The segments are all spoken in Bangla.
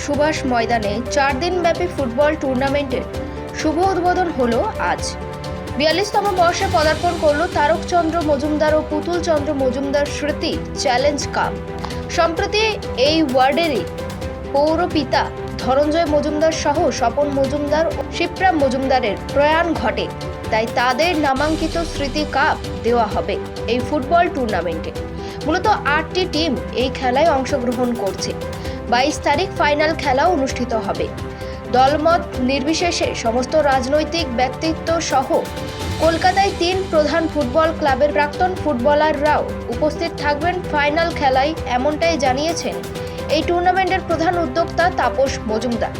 সুভাষ ময়দানে 4 দিনব্যাপী ফুটবল টুর্নামেন্টের শুভ উদ্বোধন হলো আজ। 42তম বর্ষে পদার্পণ করলো তারকচন্দ্র মজুমদার ও পুতুল চন্দ্র মজুমদার স্মৃতি চ্যালেঞ্জ কাপ। সম্প্রতি এই ওয়ার্ডেরই পৌরপিতা ধনঞ্জয় মজুমদার সহ স্বপন মজুমদার ও শিপ্রা মজুমদারের প্রয়াণ ঘটে, তাই তাদের নামাঙ্কিত স্মৃতি কাপ দেওয়া হবে এই ফুটবল টুর্নামেন্টে। মূলত 8টি টিম এই খেলায় অংশগ্রহণ করছে। 22 তারিখ ফাইনাল খেলা অনুষ্ঠিত হবে। দলমত নির্বিশেষে সমস্ত রাজনৈতিক ব্যক্তিত্ব সহ কলকাতায় 3 প্রধান ফুটবল ক্লাবের প্রাক্তন ফুটবলাররাও উপস্থিত থাকবেন ফাইনাল খেলায়, এমনটাই জানিয়েছেন এই টুর্নামেন্টের প্রধান উদ্যোক্তা তাপস মজুমদার।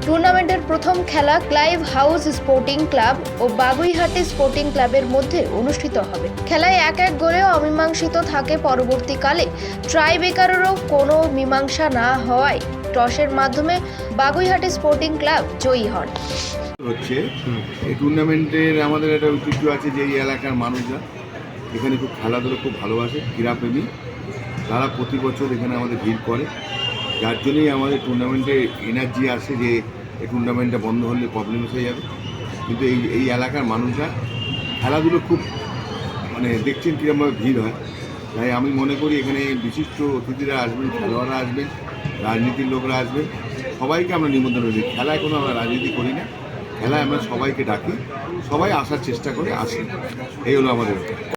টুর্নামেন্টের প্রথম খেলা ক্লাইভ হাউস স্পোর্টিং ক্লাব ও বাগুইহাটি স্পোর্টিং ক্লাবের মধ্যে অনুষ্ঠিত হবে। খেলায় 1-1 গোলেও অমীমাংসিত থাকে। পরবর্তীকালে ট্রাইবেকারেরও কোনো মীমাংসা না হওয়ায় টসের মাধ্যমে বাগুইহাটি স্পোর্টিং ক্লাব জয়ী হন। হচ্ছে এই টুর্নামেন্টের আমাদের একটা ঐতিহ্য আছে যে এই এলাকার মানুষরা এখানে খুব খেলাধুলো খুব ভালোবাসে, ক্রীড়াপ্রেমী, তারা প্রতি বছর এখানে আমাদের ভিড় করে, যার জন্যই আমাদের টুর্নামেন্টে এনার্জি আসে যে এই টুর্নামেন্টটা বন্ধ হলে প্রবলেম হয়ে যাবে। কিন্তু এই এলাকার মানুষরা খেলাধুলো খুব দেখছেন কীরকমভাবে ভিড় হয়, তাই আমি মনে করি এখানে বিশিষ্ট অতিথিরা আসবেন, খেলোয়াড়রা আসবেন, রাজনীতির লোকরা আসবেন, সবাইকে আমরা নিমন্ত্রণ করি। খেলায় কোনো আমরা রাজনীতি করি না, খেলায় আমরা সবাইকে ডাকি, সবাই আসার চেষ্টা করে আসি, এই হলো আমাদের।